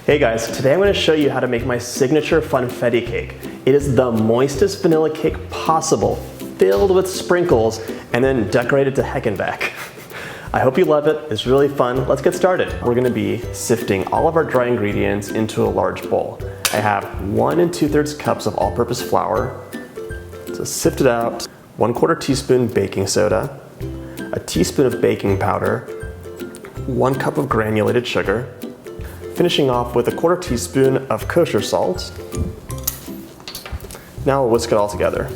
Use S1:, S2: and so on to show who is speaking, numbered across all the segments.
S1: Hey guys, today I'm going to show you how to make my signature Funfetti cake. It is the moistest vanilla cake possible, filled with sprinkles, and then decorated to heck and back. I hope you love it. It's really fun. Let's get started. We're going to be sifting all of our dry ingredients into a large bowl. I have 1 2/3 cups of all-purpose flour. So sift it out. 1/4 teaspoon baking soda, a teaspoon of baking powder, 1 cup of granulated sugar, finishing off with a 1/4 teaspoon of kosher salt. Now we'll whisk it all together.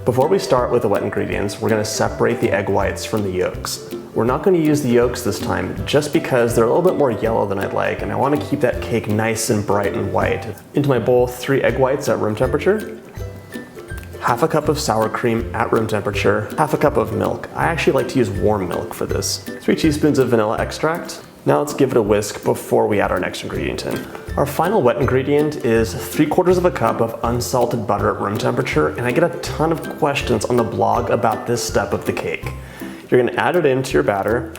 S1: Before we start with the wet ingredients, we're going to separate the egg whites from the yolks. We're not going to use the yolks this time just because they're a little bit more yellow than I'd like, and I want to keep that cake nice and bright and white. Into my bowl, 3 egg whites at room temperature, 1/2 cup of sour cream at room temperature, 1/2 cup of milk. I actually like to use warm milk for this. 3 teaspoons of vanilla extract. Now let's give it a whisk before we add our next ingredient in. Our final wet ingredient is 3/4 cup of unsalted butter at room temperature, and I get a ton of questions on the blog about this step of the cake. You're gonna add it into your batter.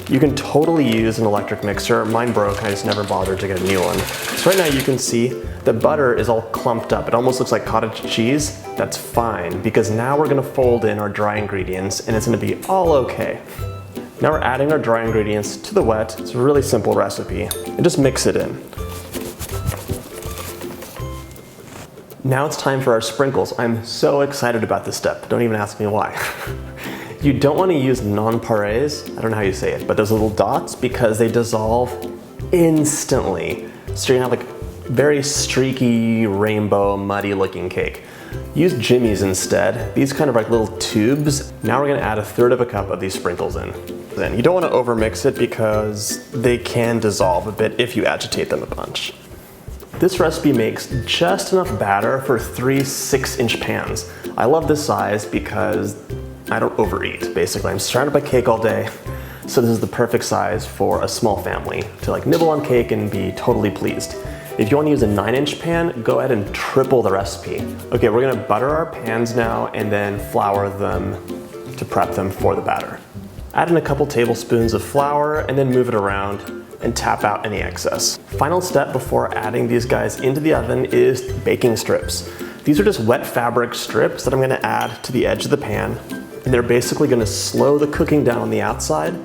S1: You can totally use an electric mixer. Mine broke, I just never bothered to get a new one. So right now you can see the butter is all clumped up. It almost looks like cottage cheese. That's fine, because now we're gonna fold in our dry ingredients and it's gonna be all okay. Now we're adding our dry ingredients to the wet. It's a really simple recipe. And just mix it in. Now it's time for our sprinkles. I'm so excited about this step. Don't even ask me why. You don't want to use non-pareils, I don't know how you say it, but those little dots, because they dissolve instantly. So you're gonna have like very streaky, rainbow, muddy looking cake. Use jimmies instead. These kind of like little tubes. Now we're gonna add 1/3 cup of these sprinkles in. Then you don't want to overmix it because they can dissolve a bit if you agitate them a bunch. This recipe makes just enough batter for 3 6-inch pans. I love this size because I don't overeat, basically. I'm surrounded by cake all day, so this is the perfect size for a small family to like nibble on cake and be totally pleased. If you want to use a 9-inch pan, go ahead and triple the recipe. Okay, we're gonna butter our pans now and then flour them to prep them for the batter. Add in a couple tablespoons of flour and then move it around and tap out any excess. Final step before adding these guys into the oven is baking strips. These are just wet fabric strips that I'm gonna add to the edge of the pan, and they're basically gonna slow the cooking down on the outside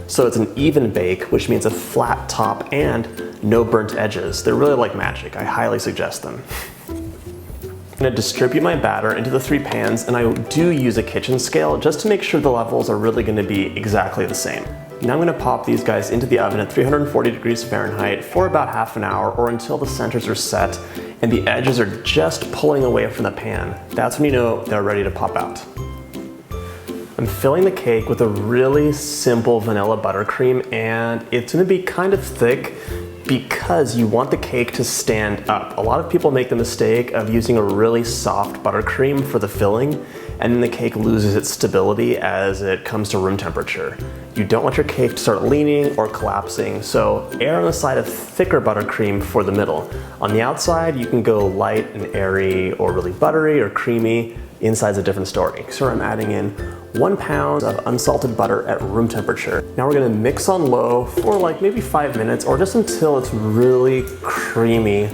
S1: so it's an even bake, which means a flat top and no burnt edges. They're really like magic. I highly suggest them. I'm gonna distribute my batter into the 3 pans, and I do use a kitchen scale just to make sure the levels are really gonna be exactly the same. Now I'm gonna pop these guys into the oven at 340 degrees Fahrenheit for about ½ an hour, or until the centers are set and the edges are just pulling away from the pan. That's when you know they're ready to pop out. I'm filling the cake with a really simple vanilla buttercream, and it's gonna be kind of thick because you want the cake to stand up. A lot of people make the mistake of using a really soft buttercream for the filling, and then the cake loses its stability as it comes to room temperature. You don't want your cake to start leaning or collapsing, so err on the side of thicker buttercream for the middle. On the outside, you can go light and airy or really buttery or creamy. Inside's a different story. So I'm adding in 1 pound of unsalted butter at room temperature. Now we're gonna mix on low for like maybe 5 minutes, or just until it's really creamy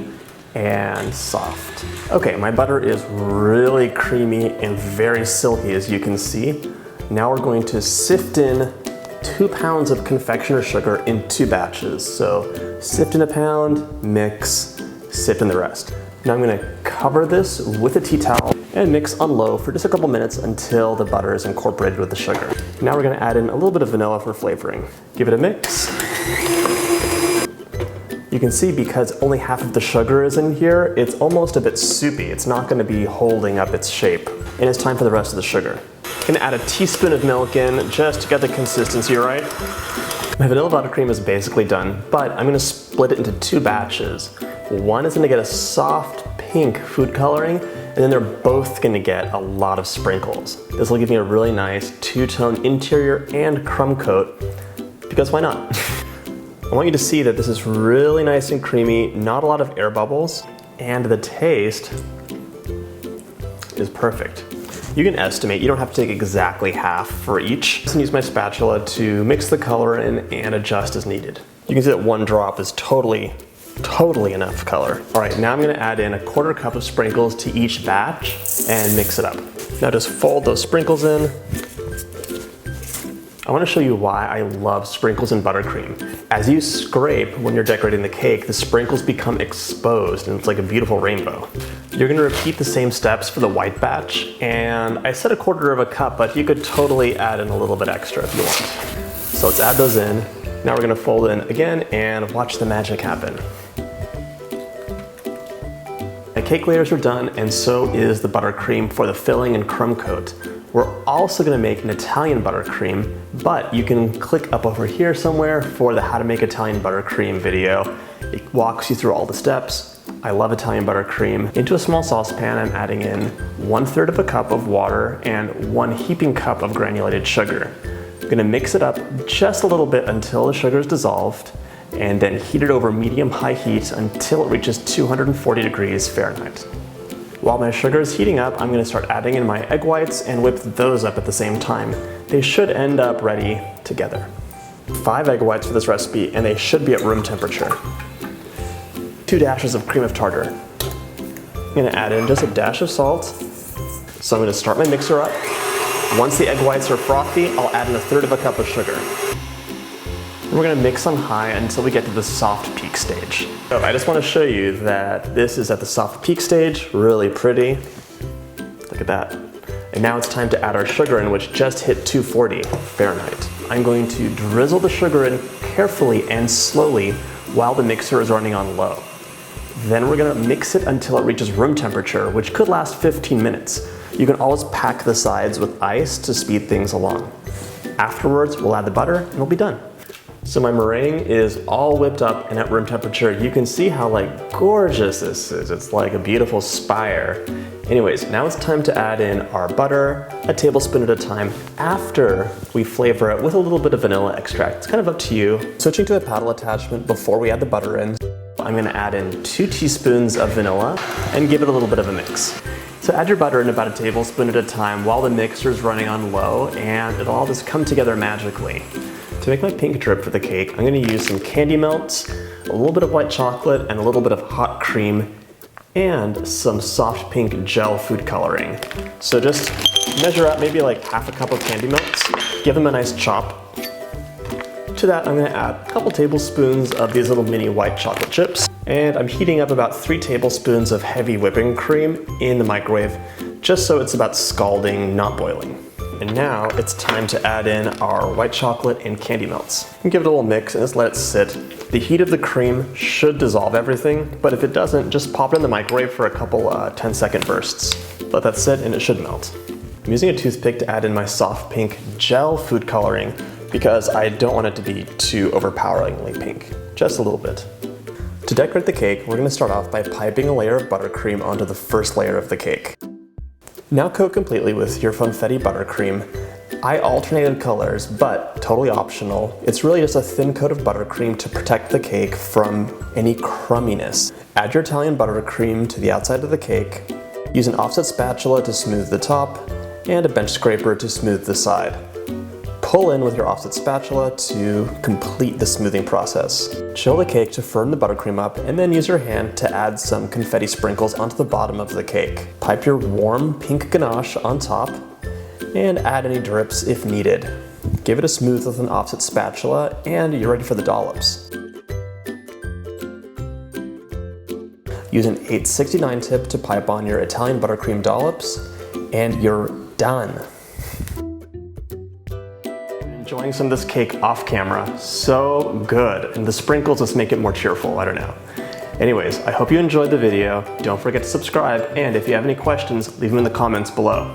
S1: and soft. Okay, my butter is really creamy and very silky, as you can see. Now we're going to sift in 2 pounds of confectioner's sugar in 2 batches. So sift in 1 pound, mix, sift in the rest. Now I'm gonna cover this with a tea towel and mix on low for just a couple minutes until the butter is incorporated with the sugar. Now we're gonna add in a little bit of vanilla for flavoring. Give it a mix. You can see because only half of the sugar is in here, it's almost a bit soupy. It's not gonna be holding up its shape. And it's time for the rest of the sugar. I'm gonna add a teaspoon of milk in just to get the consistency right. My vanilla buttercream is basically done, but I'm gonna split it into 2 batches. One is gonna get a soft pink food coloring, and then they're both gonna get a lot of sprinkles. This will give me a really nice 2-tone interior and crumb coat, because why not? I want you to see that this is really nice and creamy, not a lot of air bubbles, and the taste is perfect. You can estimate, you don't have to take exactly half for each. I can use my spatula to mix the color in and adjust as needed. You can see that 1 drop is totally Totally enough color. All right, now I'm gonna add in 1/4 cup of sprinkles to each batch and mix it up. Now just fold those sprinkles in. I want to show you why I love sprinkles and buttercream. As you scrape when you're decorating the cake, the sprinkles become exposed and it's like a beautiful rainbow. You're going to repeat the same steps for the white batch, and I said 1/4 cup, but you could totally add in a little bit extra if you want. So let's add those in. Now we're going to fold in again and watch the magic happen. The cake layers are done, and so is the buttercream for the filling and crumb coat. We're also gonna make an Italian buttercream, but you can click up over here somewhere for the How to Make Italian Buttercream video. It walks you through all the steps. I love Italian buttercream. Into a small saucepan, I'm adding in 1/3 cup of water and 1 heaping cup of granulated sugar. I'm gonna mix it up just a little bit until the sugar is dissolved, and then heat it over medium-high heat until it reaches 240 degrees Fahrenheit. While my sugar is heating up, I'm gonna start adding in my egg whites and whip those up at the same time. They should end up ready together. 5 egg whites for this recipe, and they should be at room temperature. 2 dashes of cream of tartar. I'm gonna add in just a dash of salt. So I'm gonna start my mixer up. Once the egg whites are frothy, I'll add in 1/3 cup of sugar. We're gonna mix on high until we get to the soft peak stage. So I just wanna show you that this is at the soft peak stage, really pretty. Look at that. And now it's time to add our sugar in, which just hit 240 Fahrenheit. I'm going to drizzle the sugar in carefully and slowly while the mixer is running on low. Then we're gonna mix it until it reaches room temperature, which could last 15 minutes. You can always pack the sides with ice to speed things along. Afterwards, we'll add the butter and we'll be done. So my meringue is all whipped up and at room temperature. You can see how gorgeous this is. It's like a beautiful spire. Anyways, now it's time to add in our butter, a tablespoon at a time, after we flavor it with a little bit of vanilla extract. It's kind of up to you. Switching to a paddle attachment before we add the butter in, I'm gonna add in 2 teaspoons of vanilla and give it a little bit of a mix. So add your butter in about a tablespoon at a time while the mixer is running on low, and it'll all just come together magically. To make my pink drip for the cake, I'm gonna use some candy melts, a little bit of white chocolate, and a little bit of hot cream, and some soft pink gel food coloring. So just measure out maybe 1/2 cup of candy melts, give them a nice chop. To that, I'm gonna add a couple tablespoons of these little mini white chocolate chips, and I'm heating up about 3 tablespoons of heavy whipping cream in the microwave, just so it's about scalding, not boiling. And now it's time to add in our white chocolate and candy melts. And give it a little mix and just let it sit. The heat of the cream should dissolve everything, but if it doesn't, just pop it in the microwave for a couple 10-second bursts. Let that sit and it should melt. I'm using a toothpick to add in my soft pink gel food coloring because I don't want it to be too overpoweringly pink, just a little bit. To decorate the cake, we're gonna start off by piping a layer of buttercream onto the first layer of the cake. Now coat completely with your Funfetti buttercream. I alternated colors, but totally optional. It's really just a thin coat of buttercream to protect the cake from any crumminess. Add your Italian buttercream to the outside of the cake. Use an offset spatula to smooth the top, and a bench scraper to smooth the side. Pull in with your offset spatula to complete the smoothing process. Chill the cake to firm the buttercream up, and then use your hand to add some confetti sprinkles onto the bottom of the cake. Pipe your warm pink ganache on top, and add any drips if needed. Give it a smooth with an offset spatula, and you're ready for the dollops. Use an 869 tip to pipe on your Italian buttercream dollops, and you're done. Enjoying some of this cake off camera, so good. And the sprinkles just make it more cheerful, I don't know. Anyways, I hope you enjoyed the video. Don't forget to subscribe, and if you have any questions, leave them in the comments below.